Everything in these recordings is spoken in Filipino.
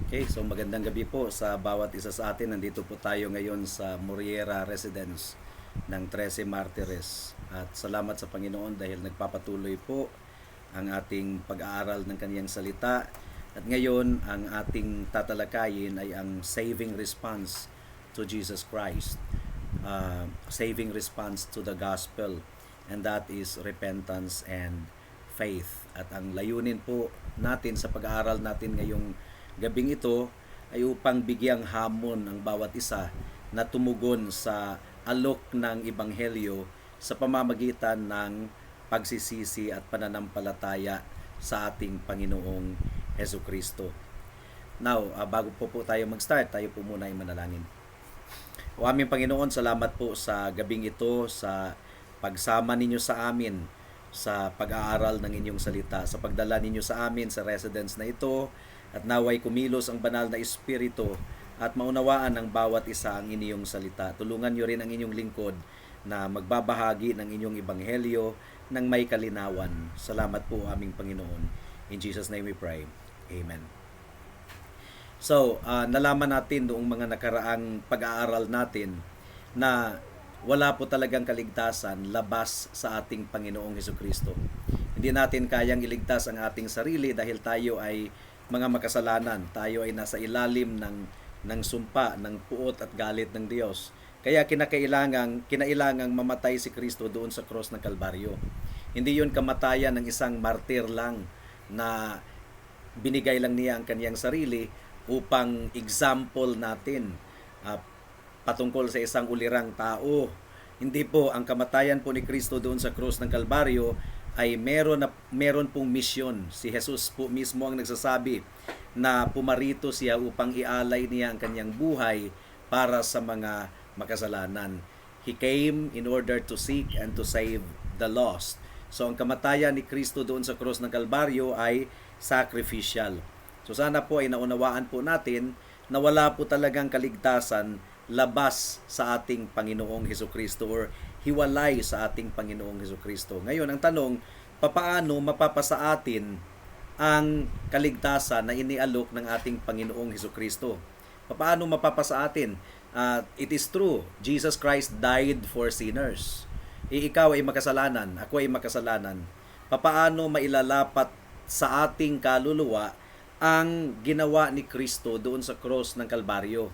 Okay, so magandang gabi po sa bawat isa sa atin. Nandito po tayo ngayon sa Moriera Residence ng 13 Martires. At salamat sa Panginoon dahil nagpapatuloy po ang ating pag-aaral ng kaniyang salita. At ngayon, ang ating tatalakayin ay ang saving response to Jesus Christ. Saving response to the gospel. And that is repentance and faith. At ang layunin po natin sa pag-aaral natin ngayong gabing ito ay upang bigyang hamon ang bawat isa na tumugon sa alok ng Ebanghelyo sa pamamagitan ng pagsisisi at pananampalataya sa ating Panginoong Hesus Kristo. Now, bago po tayo mag-start, tayo po muna ay manalangin. O aming Panginoon, salamat po sa gabing ito, sa pagsama ninyo sa amin sa pag-aaral ng inyong salita, sa pagdala ninyo sa amin sa residence na ito, at naway kumilos ang banal na Espiritu at maunawaan ng bawat isa ang inyong salita. Tulungan nyo rin ang inyong lingkod na magbabahagi ng inyong ebanghelyo ng may kalinawan. Salamat po aming Panginoon. In Jesus' name we pray. Amen. So, nalaman natin noong mga nakaraang pag-aaral natin na wala po talagang kaligtasan labas sa ating Panginoong Hesus Kristo. Hindi natin kayang iligtas ang ating sarili dahil tayo ay mga makasalanan. Tayo ay nasa ilalim ng sumpa, ng puot at galit ng Diyos. Kaya kinailangang mamatay si Kristo doon sa cross ng Kalbaryo. Hindi yun kamatayan ng isang martir lang na binigay lang niya ang kaniyang sarili upang example natin patungkol sa isang ulirang tao. Hindi po, ang kamatayan po ni Kristo doon sa cross ng Kalbaryo ay meron pong misyon. Si Jesus po mismo ang nagsasabi na pumarito siya upang ialay niya ang kanyang buhay para sa mga makasalanan. He came in order to seek and to save the lost. So ang kamatayan ni Kristo doon sa cross ng Kalbaryo ay sacrificial. So sana po ay naunawaan po natin na wala po talagang kaligtasan labas sa ating Panginoong Hesus Kristo or hiwalay sa ating Panginoong Hesus Kristo. Ngayon, ang tanong, papaano mapapasa atin ang kaligtasan na inialok ng ating Panginoong Hesus Kristo? Papaano mapapasa atin? It is true, Jesus Christ died for sinners. Ikaw ay makasalanan, ako ay makasalanan. Papaano mailalapat sa ating kaluluwa ang ginawa ni Kristo doon sa cross ng Kalbaryo?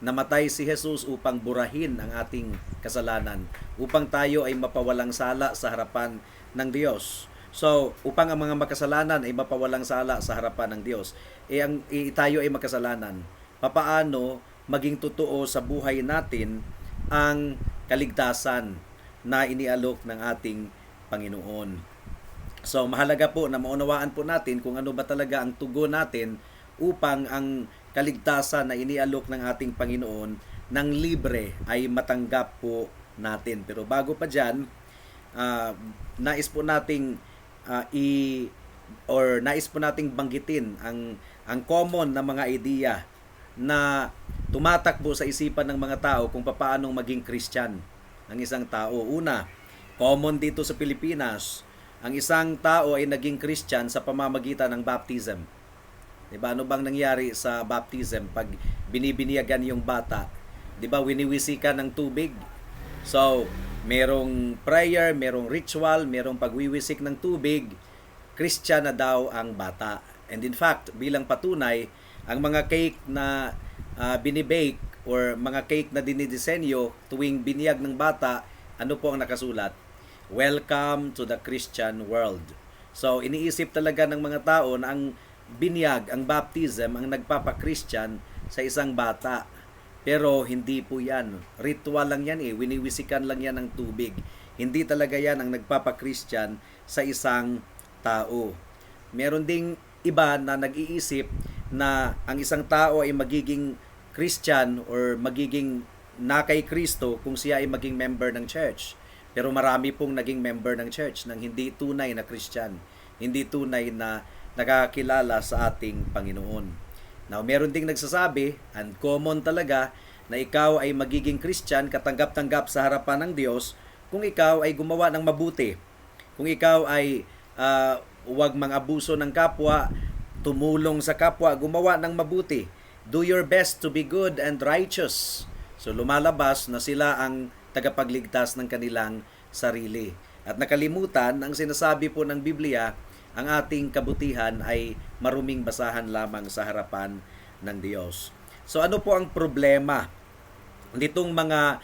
Namatay si Jesus upang burahin ang ating kasalanan, upang tayo ay mapawalang sala sa harapan ng Diyos. So, upang ang mga makasalanan ay mapawalang sala sa harapan ng Diyos, tayo ay makasalanan. Papaano maging totoo sa buhay natin ang kaligtasan na inialok ng ating Panginoon? So, mahalaga po na maunawaan po natin kung ano ba talaga ang tugon natin upang ang kaligtasan na inialok ng ating Panginoon ng libre ay matanggap po natin. Pero bago pa dyan, nais po nating nais po nating banggitin ang common na mga idea na tumatakbo sa isipan ng mga tao kung paano maging Christian ang isang tao. Una, common dito sa Pilipinas, ang isang tao ay naging Christian sa pamamagitan ng baptism. Diba? Ano bang nangyari sa baptism pag binibiniyagan yung bata? Diba, winiwisikan ng tubig? So, merong prayer, merong ritual, merong pagwiwisik ng tubig, Christian na daw ang bata. And in fact, bilang patunay, ang mga cake na binibake or mga cake na dinidisenyo tuwing biniyag ng bata, ano po ang nakasulat? Welcome to the Christian world. So, iniisip talaga ng mga tao na ang binyag, ang baptism, ang nagpapa-Christian sa isang bata. Pero hindi po yan. Ritual lang yan winiwisikan lang yan ng tubig. Hindi talaga yan ang nagpapa-Christian sa isang tao. Meron ding iba na nag-iisip na ang isang tao ay magiging Christian or magiging na kay Kristo kung siya ay maging member ng church. Pero marami pong naging member ng church nang hindi tunay na Christian. Hindi tunay na nakakilala sa ating Panginoon. Now, meron ding nagsasabi, and common talaga, na ikaw ay magiging Christian, katanggap-tanggap sa harapan ng Diyos, kung ikaw ay gumawa ng mabuti. Kung ikaw ay huwag mang-abuso ng kapwa, tumulong sa kapwa, gumawa ng mabuti. Do your best to be good and righteous. So lumalabas na sila ang tagapagligtas ng kanilang sarili. At nakalimutan, ang sinasabi po ng Biblia, ang ating kabutihan ay maruming basahan lamang sa harapan ng Diyos. So ano po ang problema nitong mga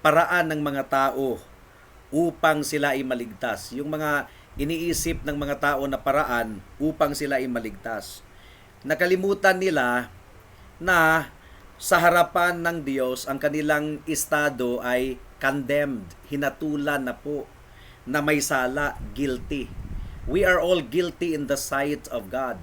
paraan ng mga tao upang sila ay maligtas? Yung mga iniisip ng mga tao na paraan upang sila ay maligtas. Nakalimutan nila na sa harapan ng Diyos, ang kanilang estado ay condemned, hinatulan na po, na may sala, guilty. We are all guilty in the sight of God.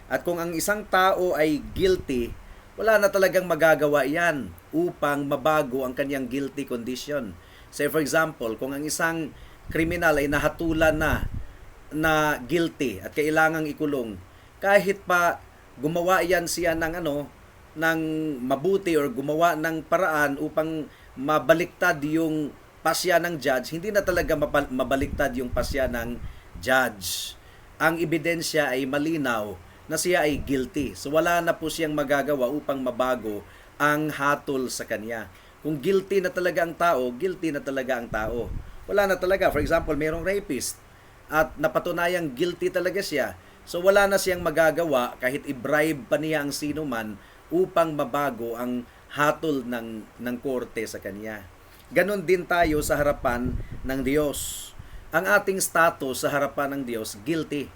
At kung ang isang tao ay guilty, wala na talagang magagawa yan upang mabago ang kanyang guilty condition. Say for example, kung ang isang kriminal ay nahatulan na guilty at kailangang ikulong, kahit pa gumawa yan siya ng mabuti or gumawa ng paraan upang mabaliktad yung pasya ng judge, hindi na talaga mabaliktad yung pasya ng judge. Ang ebidensya ay malinaw na siya ay guilty. So wala na po siyang magagawa upang mabago ang hatol sa kanya. Kung guilty na talaga ang tao, guilty na talaga ang tao. Wala na talaga. For example, mayroong rapist at napatunayang guilty talaga siya. So wala na siyang magagawa kahit i-bribe pa niya ang sino man upang mabago ang hatol ng korte sa kanya. Ganon din tayo sa harapan ng Diyos. Ang ating status sa harapan ng Diyos, guilty.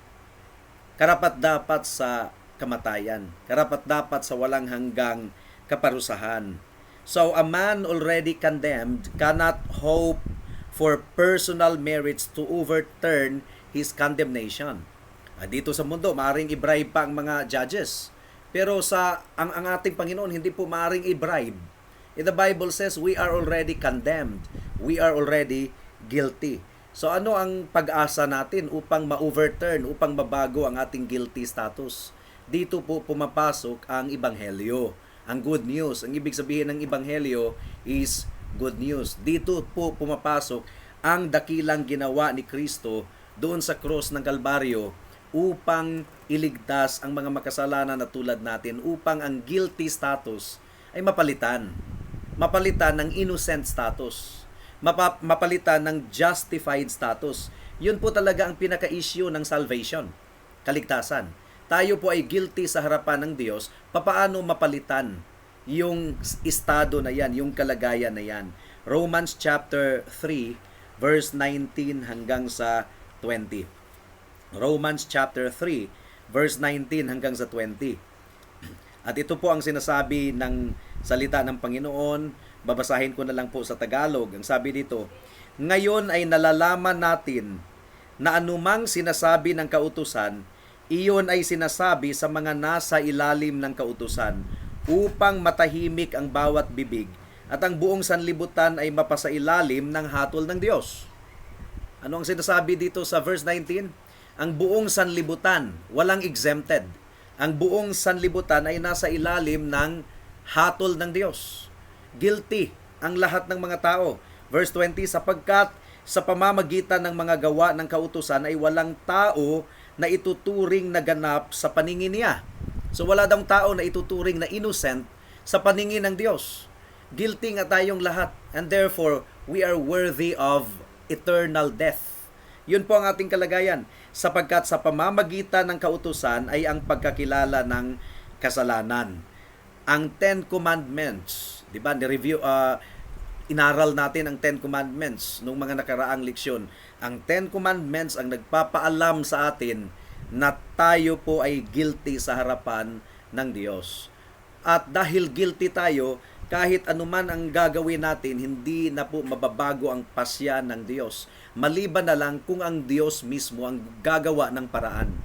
Karapat-dapat sa kamatayan. Karapat-dapat sa walang hanggang kaparusahan. So, a man already condemned cannot hope for personal merits to overturn his condemnation. Dito sa mundo, maaaring i-bribe pa ang mga judges. Pero ang ating Panginoon, hindi po maaaring i-bribe. The Bible says, we are already condemned. We are already guilty. So ano ang pag-asa natin upang ma-overturn, upang mabago ang ating guilty status? Dito po pumapasok ang Ebanghelyo, ang good news. Ang ibig sabihin ng Ebanghelyo is good news. Dito po pumapasok ang dakilang ginawa ni Kristo doon sa cross ng Kalbaryo upang iligtas ang mga makasalanan na tulad natin, upang ang guilty status ay mapalitan. Mapalitan ng innocent status. Mapalitan ng justified status. Yun po talaga ang pinaka-issue ng salvation, kaligtasan. Tayo po ay guilty sa harapan ng Diyos, papaano mapalitan yung estado na yan, yung kalagayan na yan. Romans chapter 3, verse 19 hanggang sa 20. Romans chapter 3, verse 19 hanggang sa 20. At ito po ang sinasabi ng salita ng Panginoon. Babasahin ko na lang po sa Tagalog. Ang sabi dito, ngayon ay nalalaman natin na anumang sinasabi ng kautusan, iyon ay sinasabi sa mga nasa ilalim ng kautusan upang matahimik ang bawat bibig at ang buong sanlibutan ay mapasailalim ng hatol ng Diyos. Ano ang sinasabi dito sa verse 19? Ang buong sanlibutan, walang exempted. Ang buong sanlibutan ay nasa ilalim ng hatol ng Diyos. Guilty ang lahat ng mga tao. Verse 20, sapagkat sa pamamagitan ng mga gawa ng kautusan ay walang tao na ituturing na ganap sa paningin niya. So wala daw tao na ituturing na innocent sa paningin ng Diyos. Guilty nga tayong lahat, and therefore we are worthy of eternal death. Yun po ang ating kalagayan, sapagkat sa pamamagitan ng kautusan ay ang pagkakilala ng kasalanan. Ang Ten Commandments, di ba, inaral natin ang Ten Commandments nung mga nakaraang leksyon. Ang Ten Commandments ang nagpapaalam sa atin na tayo po ay guilty sa harapan ng Diyos. At dahil guilty tayo, kahit anuman ang gagawin natin, hindi na po mababago ang pasya ng Diyos. Maliban na lang kung ang Diyos mismo ang gagawa ng paraan.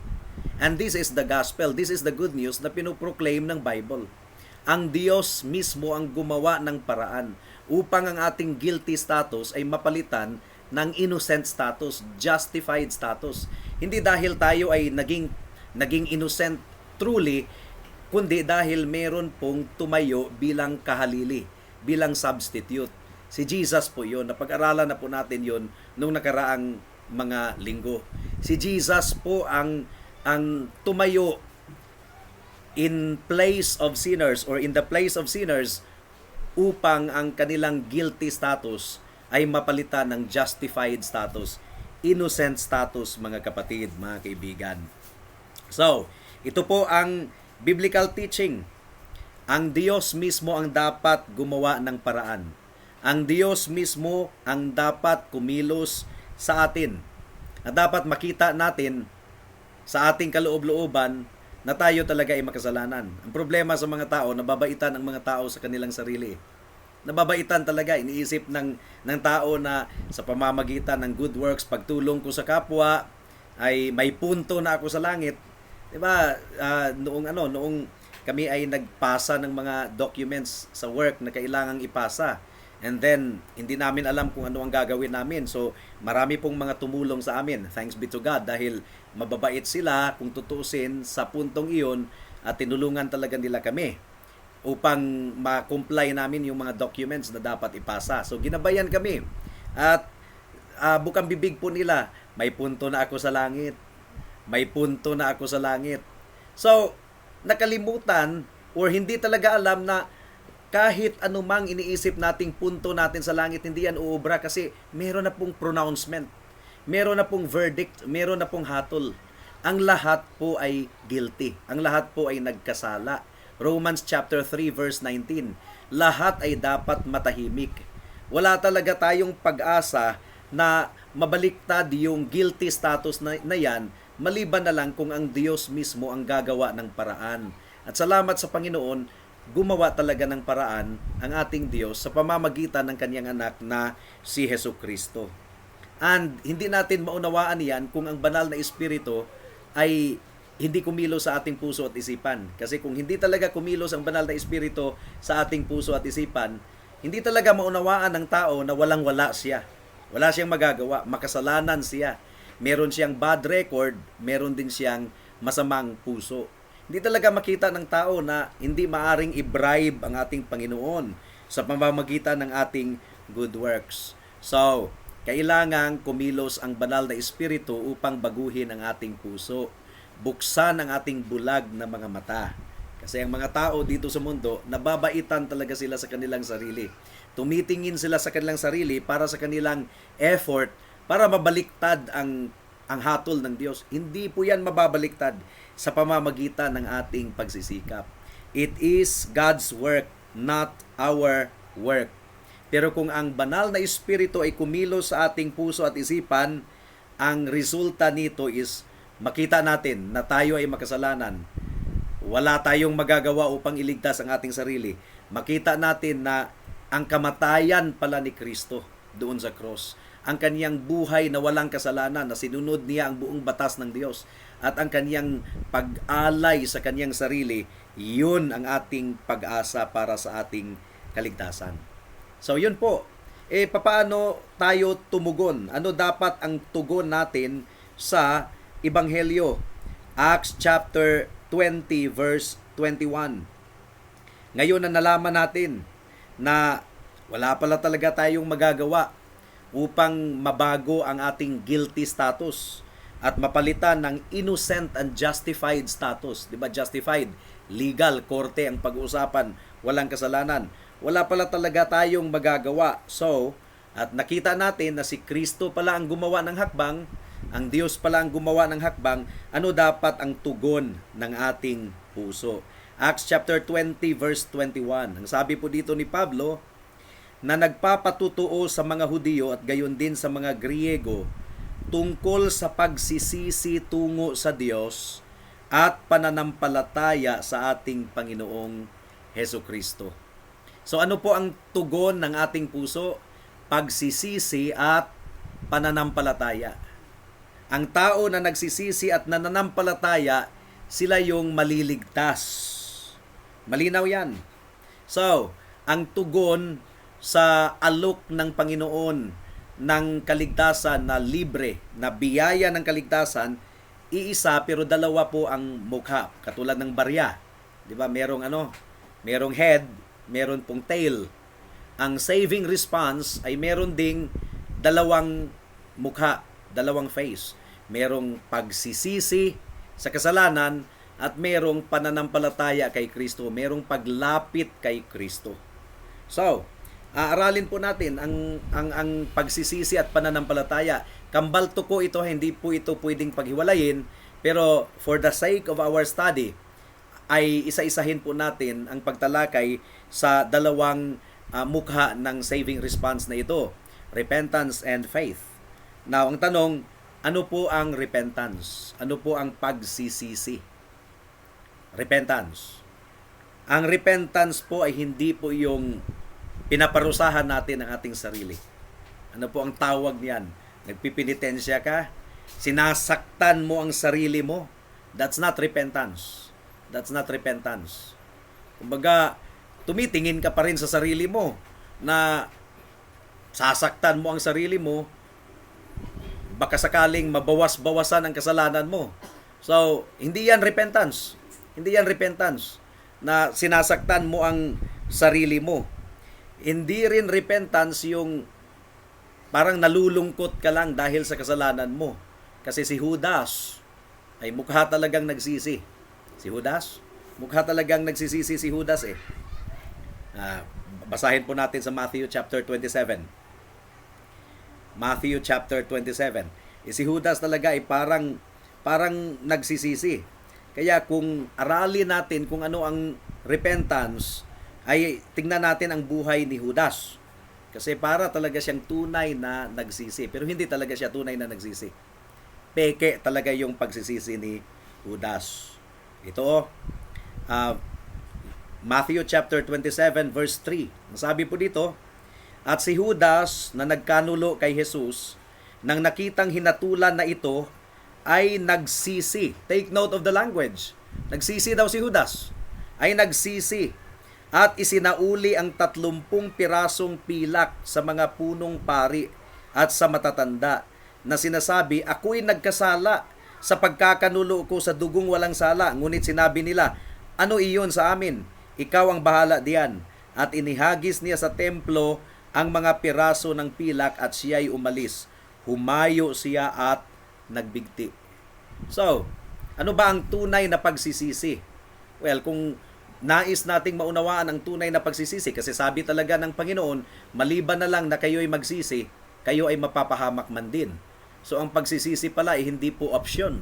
And this is the gospel, this is the good news na pinoproclaim ng Bible. Ang Diyos mismo ang gumawa ng paraan upang ang ating guilty status ay mapalitan ng innocent status, justified status. Hindi dahil tayo ay naging innocent truly, kundi dahil meron pong tumayo bilang kahalili, bilang substitute. Si Jesus po yun. Napag-aralan na po natin yun nung nakaraang mga linggo. Si Jesus po ang tumayo in place of sinners or in the place of sinners upang ang kanilang guilty status ay mapalitan ng justified status, innocent status, mga kapatid, mga kaibigan. So, ito po ang biblical teaching. Ang Diyos mismo ang dapat gumawa ng paraan. Ang Diyos mismo ang dapat kumilos sa atin. At dapat makita natin sa ating kaloob-looban na tayo talaga ay makasalanan. Ang problema sa mga tao, nababaitan ang mga tao sa kanilang sarili. Nababaitan talaga, iniisip ng tao na sa pamamagitan ng good works, pagtulong ko sa kapwa, ay may punto na ako sa langit. Diba? Noong kami ay nagpasa ng mga documents sa work na kailangang ipasa. And then, hindi namin alam kung ano ang gagawin namin. So, marami pong mga tumulong sa amin. Thanks be to God dahil mababait sila kung tutuusin sa puntong iyon at tinulungan talaga nila kami upang ma-comply namin yung mga documents na dapat ipasa. So, ginabayan kami. At bukang bibig po nila, may punto na ako sa langit. May punto na ako sa langit. So, nakalimutan or hindi talaga alam na kahit anumang iniisip nating punto natin sa langit, hindi yan uubra kasi meron na pong pronouncement, meron na pong verdict, meron na pong hatol. Ang lahat po ay guilty. Ang lahat po ay nagkasala. Romans chapter 3 verse 19. Lahat ay dapat matahimik. Wala talaga tayong pag-asa na mabaliktad yung guilty status na yan, maliban na lang kung ang Diyos mismo ang gagawa ng paraan. At salamat sa Panginoon, gumawa talaga ng paraan ang ating Diyos sa pamamagitan ng kanyang anak na si Jesucristo. And hindi natin maunawaan yan kung ang banal na Espiritu ay hindi kumilos sa ating puso at isipan. Kasi kung hindi talaga kumilos ang banal na Espiritu sa ating puso at isipan, hindi talaga maunawaan ng tao na walang-wala siya. Wala siyang magagawa, makasalanan siya. Meron siyang bad record, meron din siyang masamang puso. Hindi talaga makita ng tao na hindi maaring i-bribe ang ating Panginoon sa pamamagitan ng ating good works. So, kailangang kumilos ang banal na Espiritu upang baguhin ang ating puso. Buksan ang ating bulag na mga mata. Kasi ang mga tao dito sa mundo, nababaitan talaga sila sa kanilang sarili. Tumitingin sila sa kanilang sarili para sa kanilang effort para mabaliktad ang hatol ng Diyos. Hindi po yan mababaliktad sa pamamagitan ng ating pagsisikap. It is God's work, not our work. Pero kung ang banal na Espiritu ay kumilos sa ating puso at isipan, ang resulta nito is makita natin na tayo ay makasalanan. Wala tayong magagawa upang iligtas ang ating sarili. Makita natin na ang kamatayan pala ni Kristo doon sa cross, ang kaniyang buhay na walang kasalanan, na sinunod niya ang buong batas ng Diyos, at ang kaniyang pag-alay sa kaniyang sarili, yun ang ating pag-asa para sa ating kaligtasan. So yun po, papaano tayo tumugon? Ano dapat ang tugon natin sa Ebanghelyo? Acts chapter 20 verse 21. Ngayon na nalaman natin na wala pala talaga tayong magagawa upang mabago ang ating guilty status at mapalitan ng innocent and justified status. Diba? Justified, legal, korte ang pag-uusapan, walang kasalanan. Wala pala talaga tayong magagawa. So, at nakita natin na si Kristo pala ang gumawa ng hakbang, ang Diyos pala ang gumawa ng hakbang, ano dapat ang tugon ng ating puso? Acts chapter 20 verse 21. Ang sabi po dito ni Pablo, na nagpapatutuo sa mga Hudiyo at gayon din sa mga Griego tungkol sa pagsisisi tungo sa Diyos at pananampalataya sa ating Panginoong Hesukristo. So ano po ang tugon ng ating puso? Pagsisisi at pananampalataya. Ang tao na nagsisisi at nananampalataya, sila yung maliligtas. Malinaw yan. So, ang tugon sa alok ng Panginoon ng kaligtasan na libre, na biyaya ng kaligtasan, iisa pero dalawa po ang mukha, katulad ng barya. 'Di ba? Merong head, meron pong tail. Ang saving response ay meron ding dalawang mukha, dalawang face. Merong pagsisisi sa kasalanan at merong pananampalataya kay Kristo, merong paglapit kay Kristo. So, aaralin po natin ang pagsisisi at pananampalataya. Kambal tuko ito, hindi po ito pwedeng paghiwalayin, pero for the sake of our study, ay isa-isahin po natin ang pagtalakay sa dalawang mukha ng saving response na ito, repentance and faith. Now, ang tanong, ano po ang repentance? Ano po ang pagsisisi? Repentance. Ang repentance po ay hindi po yung pinaparusahan natin ang ating sarili. Ano po ang tawag niyan? Nagpipinitensya ka? Sinasaktan mo ang sarili mo? That's not repentance. That's not repentance. Kumbaga, tumitingin ka pa rin sa sarili mo na sasaktan mo ang sarili mo, baka sakaling mabawas-bawasan ang kasalanan mo. So, hindi yan repentance. Hindi yan repentance na sinasaktan mo ang sarili mo. Hindi rin repentance yung parang nalulungkot ka lang dahil sa kasalanan mo. Kasi si Judas ay mukha talagang nagsisi. Si Judas, mukha talagang nagsisisi si Judas eh. Basahin po natin sa Matthew chapter 27. Matthew chapter 27. Si Judas talaga ay parang nagsisisi. Kaya kung aralin natin kung ano ang repentance, ay tingnan natin ang buhay ni Judas. Kasi para talaga siyang tunay na nagsisi. Pero hindi talaga siya tunay na nagsisi. Peke talaga yung pagsisisi ni Judas. Ito, Matthew chapter 27 verse 3. Ang sabi po dito, at si Judas na nagkanulo kay Jesus, nang nakitang hinatulan na ito, ay nagsisi. Take note of the language. Nagsisi daw si Judas. Ay nagsisi. At isinauli ang 30 pirasong pilak sa mga punong pari at sa matatanda na sinasabi, ako'y nagkasala sa pagkakanulo ko sa dugong walang sala. Ngunit sinabi nila, ano iyon sa amin? Ikaw ang bahala diyan. At inihagis niya sa templo ang mga piraso ng pilak at siya'y umalis. Humayo siya at nagbigti. So, ano ba ang tunay na pagsisisi? Well, kung nais nating maunawaan ang tunay na pagsisisi, kasi sabi talaga ng Panginoon, maliban na lang na kayo'y magsisi, kayo ay mapapahamak man din. So, ang pagsisisi pala ay hindi po opsyon.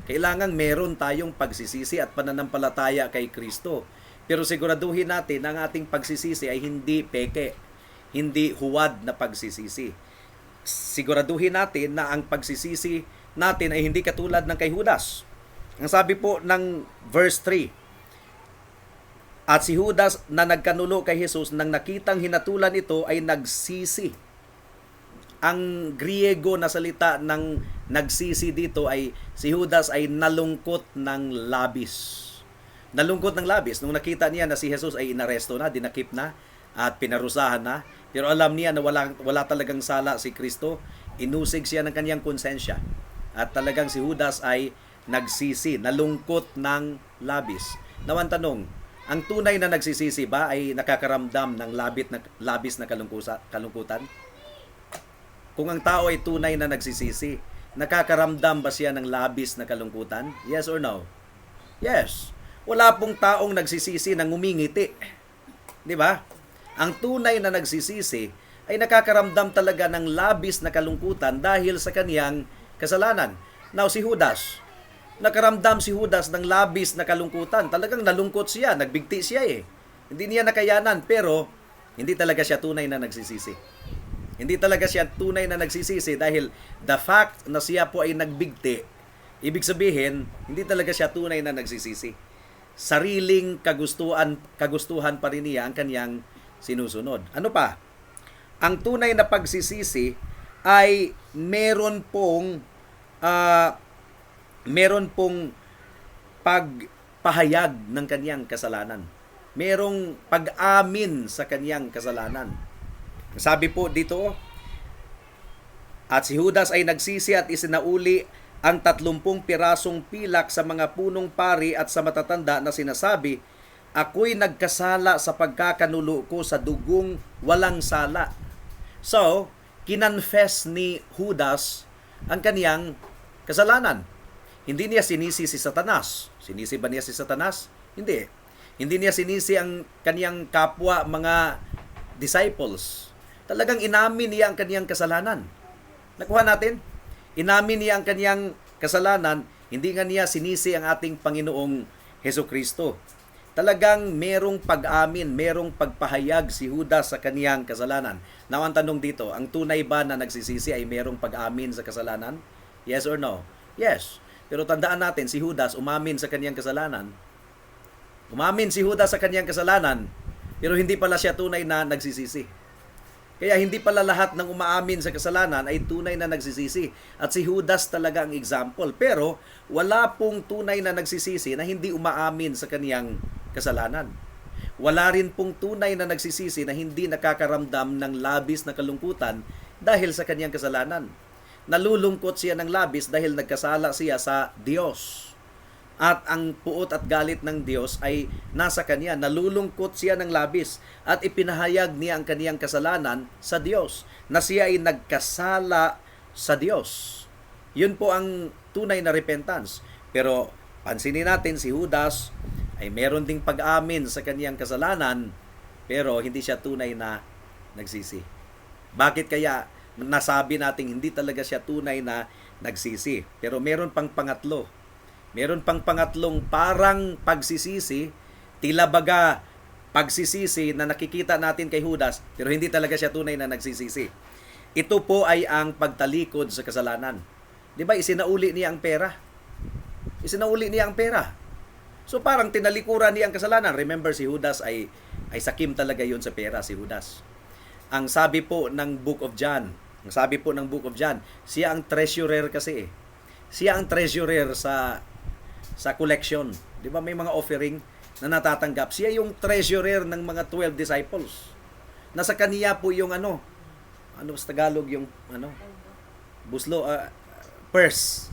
Kailangan meron tayong pagsisisi at pananampalataya kay Kristo. Pero siguraduhin natin na ang ating pagsisisi ay hindi peke, hindi huwad na pagsisisi. Siguraduhin natin na ang pagsisisi natin ay hindi katulad ng kay Judas. Ang sabi po ng verse 3, at si Judas na nagkanulo kay Jesus, nang nakitang hinatulan ito, ay nagsisi. Ang Griego na salita ng nagsisi dito ay si Judas ay nalungkot ng labis. Nalungkot ng labis nung nakita niya na si Jesus ay inaresto na, dinakip na at pinarusahan na. Pero alam niya na wala talagang sala si Kristo. Inusig siya ng kanyang konsensya. At talagang si Judas ay nagsisi, nalungkot ng labis. Nawan tanong, ang tunay na nagsisisi ba ay nakakaramdam ng labis na kalungkutan? Kung ang tao ay tunay na nagsisisi, nakakaramdam ba siya ng labis na kalungkutan? Yes or no? Yes. Wala pong taong nagsisisi ng ngumingiti. Di ba? Ang tunay na nagsisisi ay nakakaramdam talaga ng labis na kalungkutan dahil sa kaniyang kasalanan. Now, si Judas, nakaramdam si Judas ng labis na kalungkutan. Talagang nalungkot siya, nagbigti siya eh. Hindi niya nakayanan, pero hindi talaga siya tunay na nagsisisi. Hindi talaga siya tunay na nagsisisi dahil the fact na siya po ay nagbigti, ibig sabihin, hindi talaga siya tunay na nagsisisi. Sariling kagustuhan pa rin niya ang kaniyang sinusunod. Ano pa? Ang tunay na pagsisisi ay meron pong pagpahayag ng kaniyang kasalanan. Merong pag-amin sa kaniyang kasalanan. Sabi po dito, at si Judas ay nagsisi at isinauli ang 30 pirasong pilak sa mga punong pari at sa matatanda na sinasabi, ako'y nagkasala sa pagkakanulo ko sa dugong walang sala. So, kinonfess ni Judas ang kaniyang kasalanan. Hindi niya sinisi si Satanas. Sinisi ba niya si Satanas? Hindi. Hindi niya sinisi ang kaniyang kapwa mga disciples. Talagang inamin niya ang kaniyang kasalanan. Nakuha natin? Inamin niya ang kaniyang kasalanan, hindi nga niya sinisi ang ating Panginoong Hesukristo. Talagang merong pag-amin, merong pagpahayag si Judas sa kaniyang kasalanan. Now, ang tanong dito, ang tunay ba na nagsisisi ay merong pag-amin sa kasalanan? Yes or no? Yes. Pero tandaan natin, si Judas umamin sa kaniyang kasalanan. Umamin si Judas sa kaniyang kasalanan, pero hindi pala siya tunay na nagsisisi. Kaya hindi pala lahat ng umaamin sa kasalanan ay tunay na nagsisisi. At si Judas talaga ang example. Pero wala pong tunay na nagsisisi na hindi umaamin sa kaniyang kasalanan. Wala rin pong tunay na nagsisisi na hindi nakakaramdam ng labis na kalungkutan dahil sa kaniyang kasalanan. Nalulungkot siya ng labis dahil nagkasala siya sa Diyos. At ang puot at galit ng Diyos ay nasa kanya. Nalulungkot siya ng labis at ipinahayag niya ang kaniyang kasalanan sa Diyos, na siya ay nagkasala sa Diyos. Yun po ang tunay na repentance. Pero pansinin natin, si Judas ay meron ding pag-amin sa kaniyang kasalanan, pero hindi siya tunay na nagsisi. Bakit kaya nasabi natin hindi talaga siya tunay na nagsisi? Pero meron pang pangatlo. Meron pang pangatlong parang pagsisisi, tila baga pagsisisi na nakikita natin kay Judas, pero hindi talaga siya tunay na nagsisisi. Ito po ay ang pagtalikod sa kasalanan. Di ba, isinauli niya ang pera? Isinauli niya ang pera. So parang tinalikuran niya ang kasalanan. Remember, si Judas ay sakim talaga yun sa pera, si Judas. Ang sabi po ng Book of John, siya ang treasurer kasi eh. Siya ang treasurer sa collection. Di ba may mga offering na natatanggap? Siya yung treasurer ng mga 12 disciples. Nasa kaniya po yung ano sa Tagalog yung buslo, purse.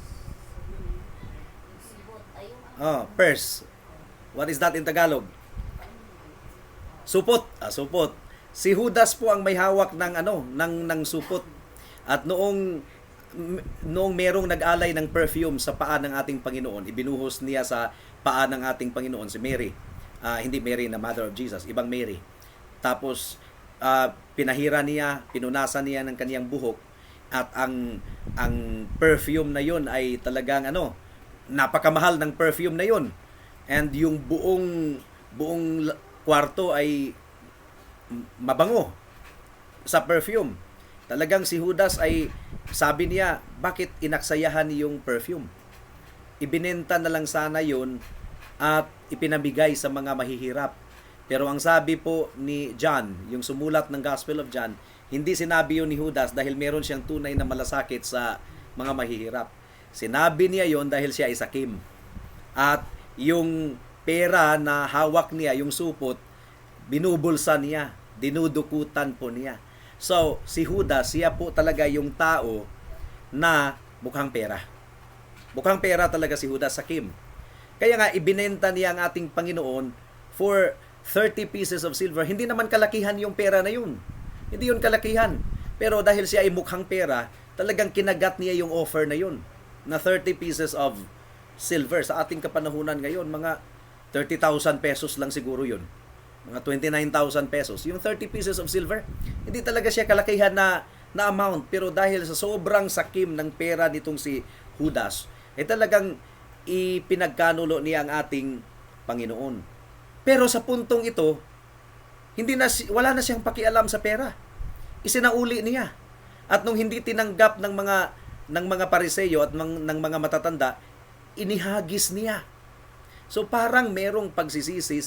Purse. What is that in Tagalog? Supot. Supot. Si Judas po ang may hawak ng supot. At noong merong nag-alay ng perfume sa paa ng ating Panginoon, ibinuhos niya sa paa ng ating Panginoon si Mary. Hindi Mary na Mother of Jesus, ibang Mary. Tapos pinahira niya, pinunasan niya ng kaniyang buhok, at ang perfume na yun ay talagang napakamahal ng perfume na yun. And yung buong kwarto ay mabango sa perfume. Talagang si Judas ay, sabi niya, bakit inaksayahan yung perfume? Ibinenta na lang sana yun at ipinamigay sa mga mahihirap. Pero ang sabi po ni John, yung sumulat ng Gospel of John, hindi sinabi yun ni Judas dahil meron siyang tunay na malasakit sa mga mahihirap. Sinabi niya yon dahil siya ay sakim. At yung pera na hawak niya, yung supot, binubulsa niya, dinudukutan po niya. So, si Judas, siya po talaga yung tao na mukhang pera. Mukhang pera talaga si Judas, sakim. Kaya nga, ibinenta niya ang ating Panginoon for 30 pieces of silver. Hindi naman kalakihan yung pera na yun. Hindi yun kalakihan. Pero dahil siya ay mukhang pera, talagang kinagat niya yung offer na yun, na 30 pieces of silver. Sa ating kapanahunan ngayon, mga 30,000 pesos lang siguro yun. Mga 29,000 pesos. Yung 30 pieces of silver, hindi talaga siya kalakihan na amount. Pero dahil sa sobrang sakim ng pera nitong si Judas, ay talagang ipinagkanulo niya ang ating Panginoon. Pero sa puntong ito, wala na siyang pakialam sa pera. Isinauli niya. At nung hindi tinanggap ng mga Pariseyo at ng mga matatanda, inihagis niya. So parang merong pagsisisi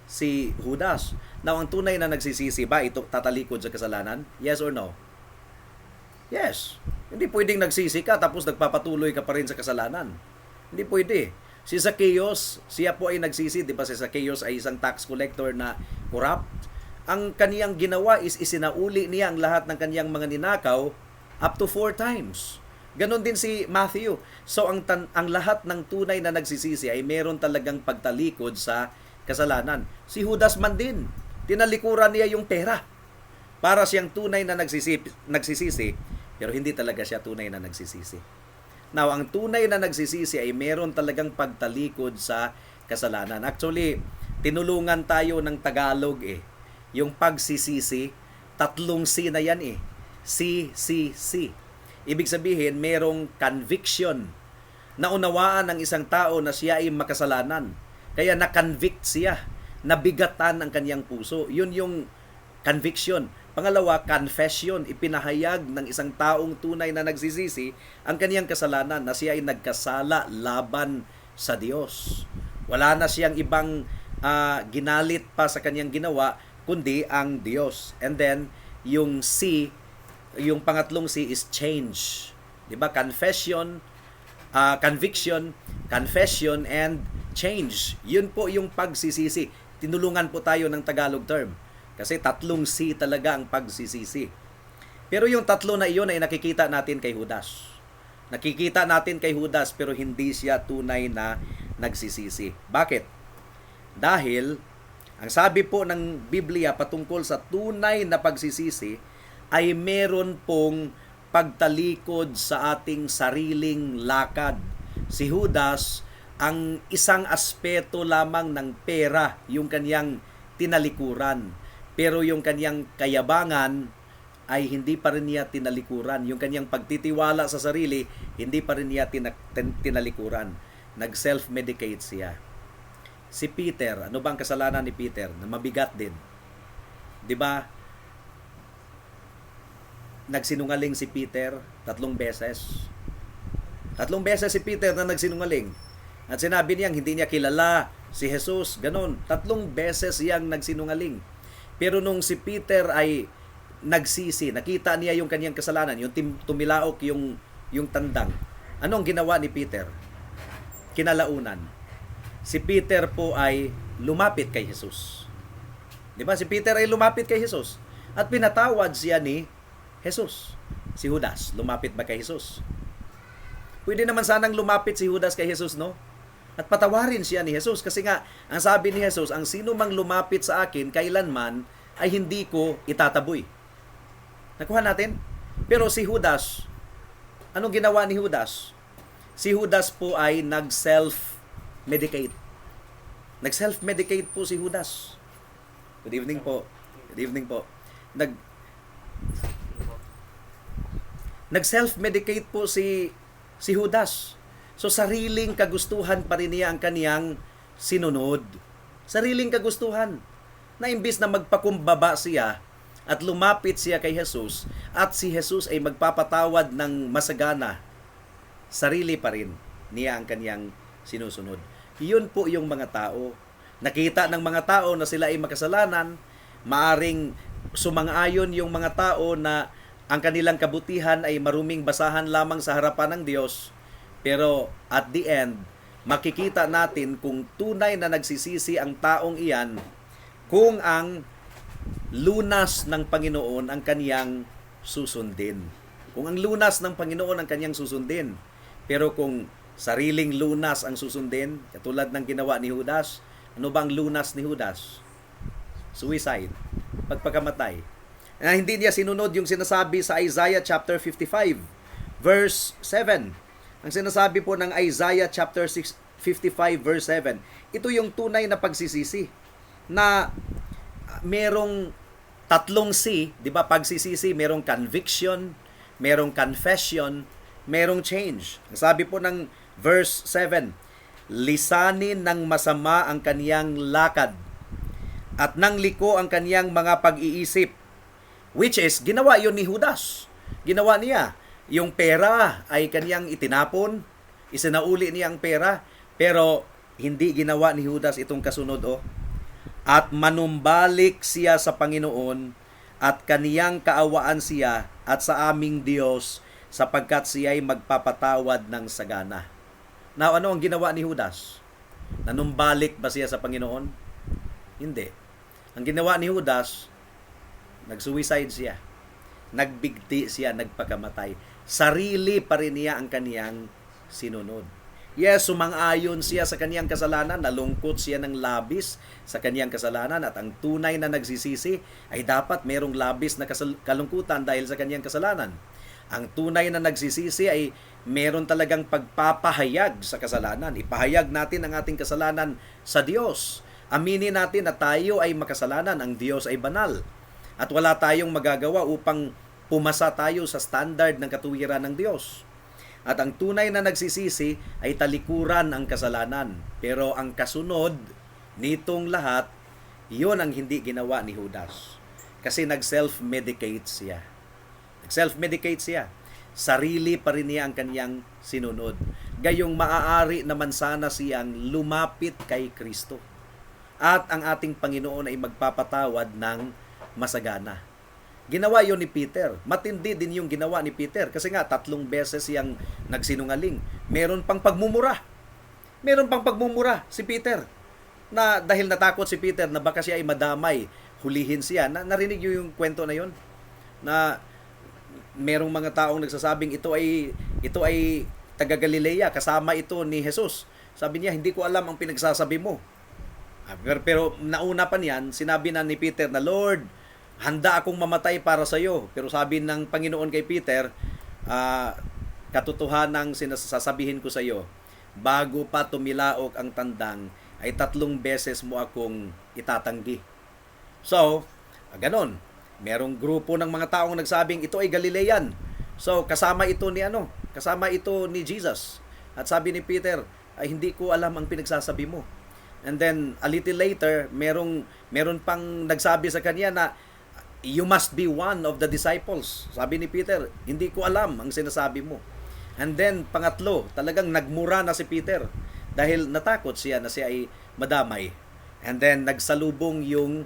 si Judas. Now, ang tunay na nagsisisi ba ito tatalikod sa kasalanan? Yes or no? Yes. Hindi pwedeng nagsisi ka tapos nagpapatuloy ka pa rin sa kasalanan. Hindi pwede. Si Zacchaeus, siya po ay nagsisi. Di ba si Zacchaeus ay isang tax collector na corrupt? Ang kaniyang ginawa is isinauli niya ang lahat ng kaniyang mga ninakaw up to 4 times. Ganon din si Matthew. So, ang lahat ng tunay na nagsisisi ay meron talagang pagtalikod sa kasalanan. Si Judas man din, tinalikuran niya yung pera para siyang tunay na nagsisisi, pero hindi talaga siya tunay na nagsisisi. Now, ang tunay na nagsisisi ay meron talagang pagtalikod sa kasalanan. Actually, tinulungan tayo ng Tagalog Yung pagsisisi, 3 C na yan C, C, C. Ibig sabihin, merong conviction. Naunawaan ng isang tao na siya ay makasalanan. Kaya na-convict siya. Nabigatan ang kanyang puso. Yun yung conviction. Pangalawa, confession. Ipinahayag ng isang taong tunay na nagsisisi ang kanyang kasalanan na siya ay nagkasala laban sa Diyos. Wala na siyang ibang ginalit pa sa kanyang ginawa, kundi ang Diyos. And then, yung C, yung pangatlong C is change. Diba? Confession, conviction, confession, and change. Yun po yung pagsisisi. Tinulungan po tayo ng Tagalog term. Kasi 3 C talaga ang pagsisisi. Pero yung 3 na iyon ay nakikita natin kay Judas. Nakikita natin kay Judas pero hindi siya tunay na nagsisisi. Bakit? Dahil ang sabi po ng Biblia patungkol sa tunay na pagsisisi ay meron pong pagtalikod sa ating sariling lakad. Si Judas, ang isang aspeto lamang ng pera, yung kanyang tinalikuran. Pero yung kanyang kayabangan ay hindi pa rin niya tinalikuran. Yung kanyang pagtitiwala sa sarili, hindi pa rin niya tinalikuran. Nag-self-medicate siya. Si Peter, ano bang kasalanan ni Peter? Na mabigat din. 'Di ba? Nagsinungaling si Peter 3 beses. 3 beses si Peter na nagsinungaling. At sinabi niyang hindi niya kilala si Jesus. Ganon. 3 beses siyang nagsinungaling. Pero nung si Peter ay nagsisi, nakita niya yung kanyang kasalanan, yung tumilaok yung tandang. Anong ginawa ni Peter? Kinalaunan. Si Peter po ay lumapit kay Jesus. 'Di ba? Si Peter ay lumapit kay Jesus at pinatawad siya ni Jesus. Si Judas, lumapit ba kay Jesus? Pwede naman sanang lumapit si Judas kay Jesus, no? At patawarin siya ni Jesus kasi nga ang sabi ni Jesus, ang sino mang lumapit sa akin kailanman ay hindi ko itataboy. Nakuha natin? Pero si Judas, anong ginawa ni Judas? Si Judas po ay nag-self-medicate. Nag-self-medicate po si Judas. Good evening po. Good evening po. Nag-self-medicate po si Judas. So, sariling kagustuhan pa rin niya ang kaniyang sinunod. Sariling kagustuhan. Na imbis na magpakumbaba siya at lumapit siya kay Jesus at si Jesus ay magpapatawad ng masagana, sarili pa rin niya ang kaniyang sinusunod. Yun po yung mga tao. Nakita ng mga tao na sila ay makasalanan, maaring sumang-ayon yung mga tao na ang kanilang kabutihan ay maruming basahan lamang sa harapan ng Diyos. Pero at the end, makikita natin kung tunay na nagsisisi ang taong iyan kung ang lunas ng Panginoon ang kaniyang susundin. Kung ang lunas ng Panginoon ang kaniyang susundin. Pero kung sariling lunas ang susundin, katulad ng ginawa ni Judas, ano bang lunas ni Judas? Suicide. Pagpakamatay. Hindi niya sinunod yung sinasabi sa Isaiah chapter 55, verse 7. Ang sinasabi po ng Isaiah chapter 55 verse 7, ito yung tunay na pagsisisi na merong 3 C, 'di ba? Pagsisisi, merong conviction, merong confession, merong change. Ang sabi po ng verse 7, lisanin ng masama ang kaniyang lakad at ng liko ang kaniyang mga pag-iisip, which is ginawa yun ni Judas. Ginawa niya. Yung pera ay kaniyang itinapon, isinauli niya ang pera, pero hindi ginawa ni Judas itong kasunod, At manumbalik siya sa Panginoon at kaniyang kaawaan siya at sa aming Diyos sapagkat siya ay magpapatawad ng sagana. Now, ano ang ginawa ni Judas? Nanumbalik ba siya sa Panginoon? Hindi. Ang ginawa ni Judas, nag-suicide siya. Nagbigti siya, nagpakamatay. Sarili pa rin niya ang kaniyang sinunod. Yes, sumang-ayon siya sa kaniyang kasalanan, nalungkot siya ng labis sa kaniyang kasalanan at ang tunay na nagsisisi ay dapat merong labis na kalungkutan dahil sa kaniyang kasalanan. Ang tunay na nagsisisi ay meron talagang pagpapahayag sa kasalanan. Ipahayag natin ang ating kasalanan sa Diyos. Aminin natin na tayo ay makasalanan, ang Diyos ay banal. At wala tayong magagawa upang pumasa tayo sa standard ng katuwiran ng Diyos. At ang tunay na nagsisisi ay talikuran ang kasalanan. Pero ang kasunod nitong lahat, iyon ang hindi ginawa ni Judas. Kasi nag-self-medicate siya. Nag-self-medicate siya. Sarili pa rin niya ang kanyang sinunod. Gayong maaari naman sana siyang lumapit kay Kristo. At ang ating Panginoon ay magpapatawad ng masagana. Ginawa yon ni Peter. Matindi din yung ginawa ni Peter. Kasi nga, 3 beses siyang nagsinungaling. Meron pang pagmumura. Meron pang pagmumura si Peter. Na dahil natakot si Peter na baka siya ay madamay, hulihin siya. Narinig niyo yung kwento na yon? Na merong mga taong nagsasabing ito ay taga Galilea, kasama ito ni Jesus. Sabi niya, hindi ko alam ang pinagsasabi mo. Pero nauna pa niyan, sinabi na ni Peter na, Lord, handa akong mamatay para sa iyo. Pero sabi ng Panginoon kay Peter, katotohanang sinasabihin ko sa iyo, bago pa tumilaok ang tandang, ay 3 beses mo akong itatanggi. So, ganon. Merong grupo ng mga taong nagsabing ito ay Galilean. So, kasama ito ni Jesus. At sabi ni Peter, ay hindi ko alam ang pinagsasabi mo. And then, a little later, meron pang nagsabi sa kanya na, you must be one of the disciples. Sabi ni Peter, hindi ko alam ang sinasabi mo. And then, pangatlo, talagang nagmura na si Peter dahil natakot siya na siya ay madamay. And then, nagsalubong yung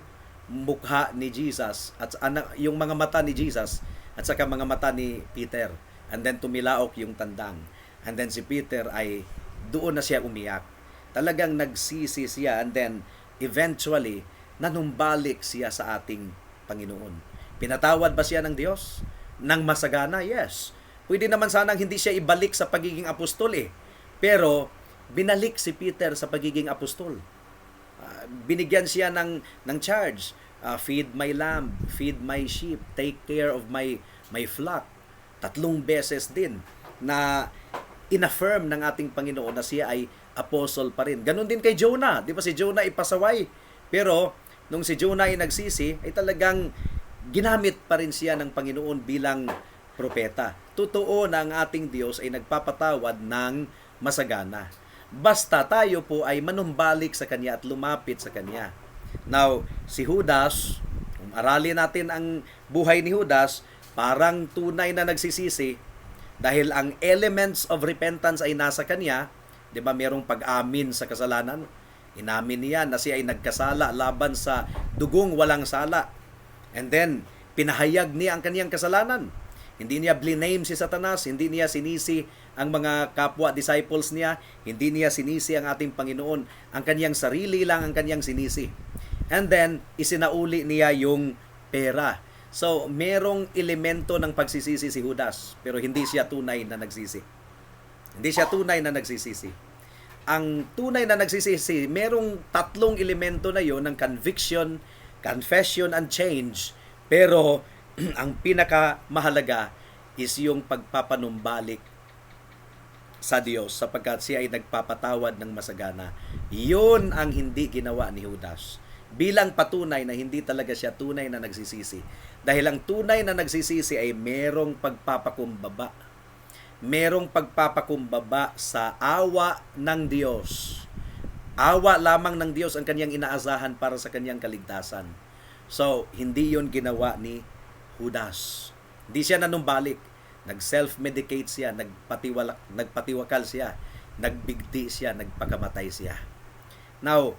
mukha ni Jesus at yung mga mata ni Jesus at saka mga mata ni Peter. And then, tumilaok yung tandang. And then, si Peter ay doon na siya umiyak. Talagang nagsisi siya and then, eventually, nanumbalik siya sa ating Panginoon. Pinatawad ba siya ng Diyos? Nang masagana? Yes. Pwede naman sanang hindi siya ibalik sa pagiging apostol Pero, binalik si Peter sa pagiging apostol. Binigyan siya ng charge. Feed my lamb, feed my sheep, take care of my flock. 3 beses din na inaffirm ng ating Panginoon na siya ay apostle pa rin. Ganon din kay Jonah. Di ba si Jonah ipasaway? Pero, nung si Jonah ay nagsisi, ay talagang ginamit pa rin siya ng Panginoon bilang propeta. Totoo na ang ating Diyos ay nagpapatawad ng masagana. Basta tayo po ay manumbalik sa Kanya at lumapit sa Kanya. Now, si Judas, kung aralin natin ang buhay ni Judas, parang tunay na nagsisisi dahil ang elements of repentance ay nasa Kanya. Di ba merong pag-amin sa kasalanan? Inamin niya na siya ay nagkasala laban sa dugong walang sala. And then, pinahayag niya ang kaniyang kasalanan. Hindi niya bliname si Satanas, hindi niya sinisi ang mga kapwa disciples niya, hindi niya sinisi ang ating Panginoon. Ang kaniyang sarili lang ang kaniyang sinisi. And then, isinauli niya yung pera. So, merong elemento ng pagsisisi si Judas, pero hindi siya tunay na nagsisi. Hindi siya tunay na nagsisisi. Ang tunay na nagsisisi, merong 3 elemento na yon ng conviction, confession, and change. Pero, ang pinakamahalaga is yung pagpapanumbalik sa Diyos sapagkat siya ay nagpapatawad ng masagana. Yun ang hindi ginawa ni Judas. Bilang patunay na hindi talaga siya tunay na nagsisisi. Dahil ang tunay na nagsisisi ay merong pagpapakumbaba. Merong pagpapakumbaba sa awa ng Diyos. Awa lamang ng Diyos ang kanyang inaasahan para sa kanyang kaligtasan. So, hindi yon ginawa ni Judas. Hindi siya nanumbalik. Nag-self-medicate siya, nagpatiwakal siya, nagbigti siya, nagpakamatay siya. Now,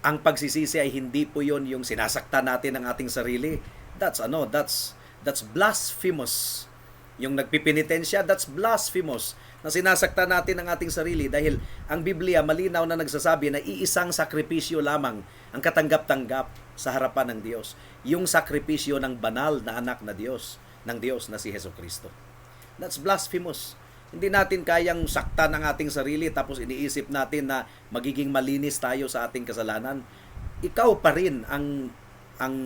ang pagsisisi ay hindi po yon yung sinasaktan natin ang ating sarili. That's blasphemous. Yung nagpipinitensya, that's blasphemous. Na sinasaktan natin ang ating sarili dahil ang Biblia malinaw na nagsasabi na iisang sakripisyo lamang ang katanggap-tanggap sa harapan ng Diyos. Yung sakripisyo ng banal na anak ng Diyos na si Jesucristo. That's blasphemous. Hindi natin kayang saktan ang ating sarili tapos iniisip natin na magiging malinis tayo sa ating kasalanan. Ikaw pa rin ang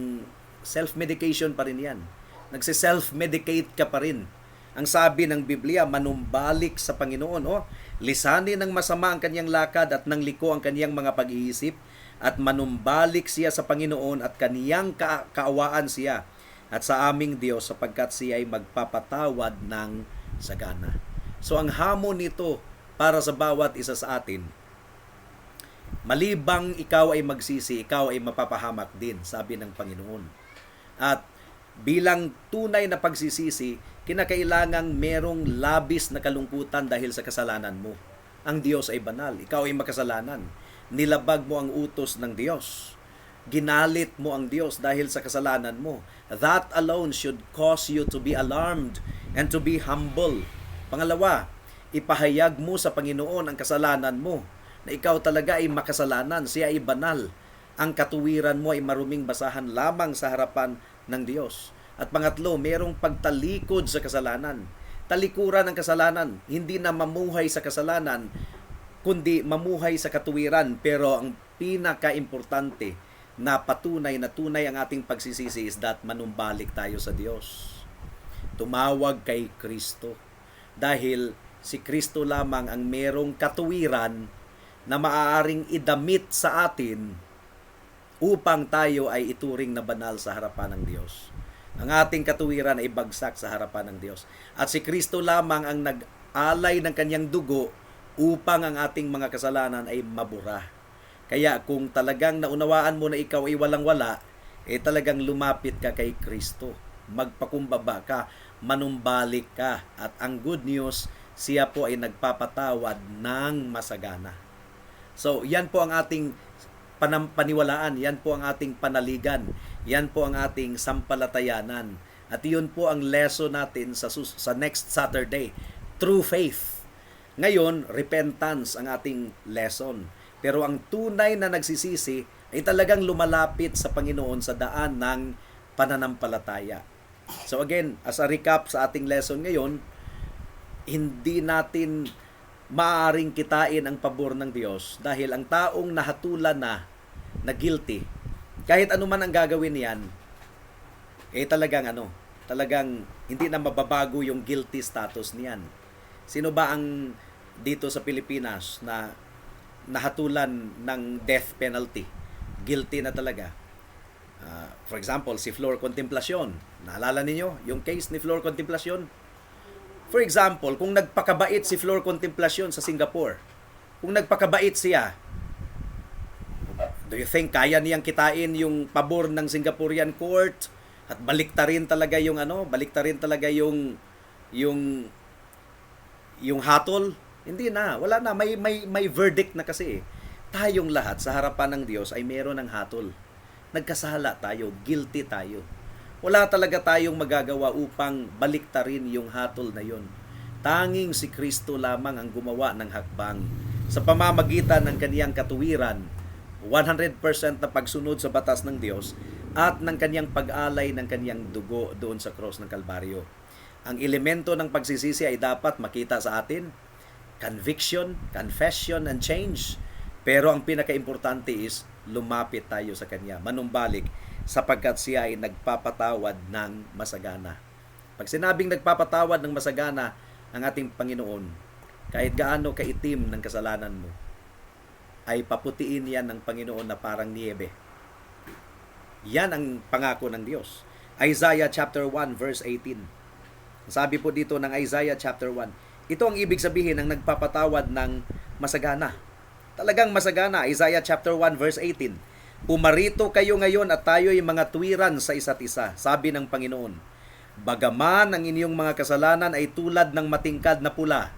self-medication pa rin yan. Nagse-self-medicate ka pa rin. Ang sabi ng Biblia, manumbalik sa Panginoon. Lisanin ng masama ang kanyang lakad at ng liko ang kanyang mga pag-iisip at manumbalik siya sa Panginoon at kaniyang kaawaan siya at sa aming Diyos sapagkat siya ay magpapatawad ng sagana. So ang hamon nito para sa bawat isa sa atin, malibang ikaw ay magsisi, ikaw ay mapapahamak din, sabi ng Panginoon. At bilang tunay na pagsisisi, kinakailangang merong labis na kalungkutan dahil sa kasalanan mo. Ang Diyos ay banal, ikaw ay makasalanan. Nilabag mo ang utos ng Diyos. Ginalit mo ang Diyos dahil sa kasalanan mo. That alone should cause you to be alarmed and to be humble. Pangalawa, ipahayag mo sa Panginoon ang kasalanan mo, na ikaw talaga ay makasalanan, siya ay banal. Ang katuwiran mo ay maruming basahan lamang sa harapan ng Diyos. At pangatlo, merong pagtalikod sa kasalanan. Talikuran ng kasalanan, hindi na mamuhay sa kasalanan, kundi mamuhay sa katuwiran. Pero ang pinaka-importante na patunay na tunay ang ating pagsisisi is that manumbalik tayo sa Diyos. Tumawag kay Kristo. Dahil si Kristo lamang ang merong katuwiran na maaaring idamit sa atin upang tayo ay ituring na banal sa harapan ng Diyos. Ang ating katuwiran ay bagsak sa harapan ng Diyos. At si Kristo lamang ang nag-alay ng kanyang dugo upang ang ating mga kasalanan ay mabura. Kaya kung talagang naunawaan mo na ikaw ay walang-wala, talagang lumapit ka kay Kristo. Magpakumbaba ka, manumbalik ka. At ang good news, siya po ay nagpapatawad ng masagana. So, yan po ang ating paniwalaan, yan po ang ating panaligan, yan po ang ating sampalatayanan. At yun po ang lesson natin sa next Saturday, true faith. Ngayon, repentance ang ating lesson. Pero ang tunay na nagsisisi ay talagang lumalapit sa Panginoon sa daan ng pananampalataya. So again, as a recap sa ating lesson ngayon, hindi natin maaaring kitain ang pabor ng Diyos dahil ang taong nahatulan na guilty, kahit ano man ang gagawin niyan, talagang hindi na mababago yung guilty status niyan. Sino ba ang dito sa Pilipinas na nahatulan ng death penalty? Guilty na talaga. For example, si Flor Contemplacion. Naalala ninyo yung case ni Flor Contemplacion? For example, kung nagpakabait si Flor Contemplacion sa Singapore, kung nagpakabait siya, do you think kaya niyang kitain yung pabor ng Singaporean court at baliktarin talaga yung hatol? Hindi na, wala na, may verdict na kasi. Tayong lahat sa harapan ng Diyos ay meron ng hatol. Nagkasala tayo, guilty tayo. Wala talaga tayong magagawa upang baliktarin yung hatol na yon. Tanging si Kristo lamang ang gumawa ng hakbang sa pamamagitan ng kaniyang katuwiran, 100% na pagsunod sa batas ng Diyos at ng kaniyang pag-alay ng kaniyang dugo doon sa cross ng Kalbaryo. Ang elemento ng pagsisisi ay dapat makita sa atin, conviction, confession, and change. Pero ang pinaka-importante is lumapit tayo sa Kanya, manumbalik, sapagkat siya ay nagpapatawad ng masagana. Pag sinabing nagpapatawad ng masagana ang ating Panginoon, kahit gaano kaitim ng kasalanan mo, ay paputiin yan ng Panginoon na parang niebe. Yan ang pangako ng Diyos. Isaiah chapter 1 verse 18. Sabi po dito ng Isaiah chapter 1, ito ang ibig sabihin ng nagpapatawad ng masagana. Talagang masagana. Isaiah chapter 1 verse 18. Pumarito kayo ngayon at tayo'y mga tuwiran sa isa't isa, sabi ng Panginoon. Bagaman ang inyong mga kasalanan ay tulad ng matingkad na pula,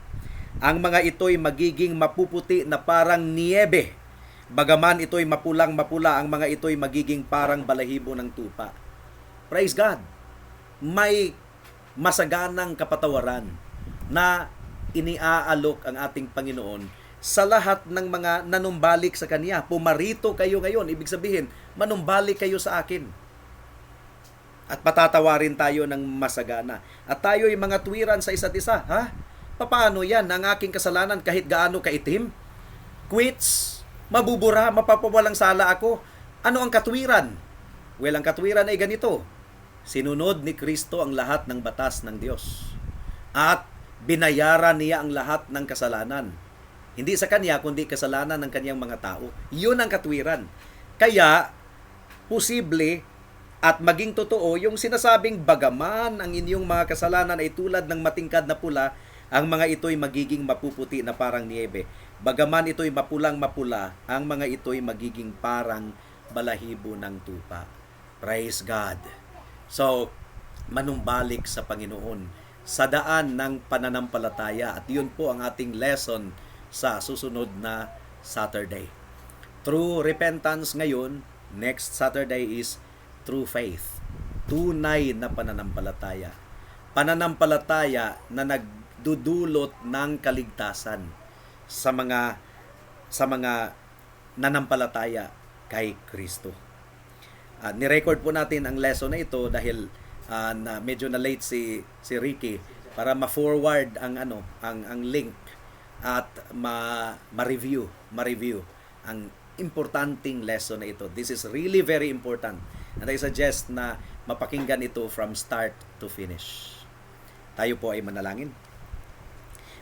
ang mga ito'y magiging mapuputi na parang niebe. Bagaman ito'y mapulang-mapula, ang mga ito'y magiging parang balahibo ng tupa. Praise God! May masaganang kapatawaran na iniaalok ang ating Panginoon sa lahat ng mga nanumbalik sa Kanya. Pumarito kayo ngayon. Ibig sabihin, manumbalik kayo sa akin. At patatawarin tayo ng masagana. At tayo'y mga tuwiran sa isa't isa. Ha? Paano yan? Ang aking kasalanan kahit gaano kaitim? Quits? Mabubura? Mapapawalang sala ako? Ano ang katuwiran? Well, ang katuwiran ay ganito. Sinunod ni Kristo ang lahat ng batas ng Diyos. at binayaran niya ang lahat ng kasalanan. Hindi sa kanya, kundi kasalanan ng kanyang mga tao. Yun ang katwiran. Kaya, posible at maging totoo yung sinasabing bagaman ang inyong mga kasalanan ay tulad ng matingkad na pula, ang mga ito'y magiging mapuputi na parang niebe. Bagaman ito'y mapulang mapula, ang mga ito'y magiging parang balahibo ng tupa. Praise God. So, manumbalik sa Panginoon sa daan ng pananampalataya. At yun po ang ating lesson sa susunod na Saturday. True repentance ngayon, next Saturday is true faith. Tunay na pananampalataya. Pananampalataya na nagdudulot ng kaligtasan sa mga nanampalataya kay Kristo. Ni-record po natin ang lesson na ito dahil na medyo na late si Ricky para ma-forward ang link at ma-review ang importanting lesson na ito. This is really very important. And I suggest na mapakinggan ito from start to finish. Tayo po ay manalangin.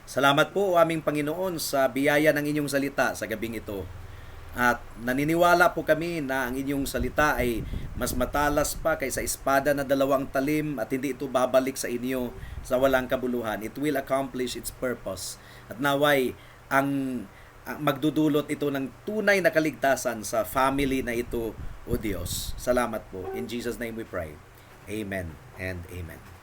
Salamat po, o aming Panginoon, sa biyaya ng inyong salita sa gabing ito. At naniniwala po kami na ang inyong salita ay mas matalas pa kaysa espada na 2 talim at hindi ito babalik sa inyo sa walang kabuluhan. It will accomplish its purpose. At naway, ang magdudulot ito ng tunay na kaligtasan sa family na ito, O Diyos. Salamat po. In Jesus' name we pray. Amen and amen.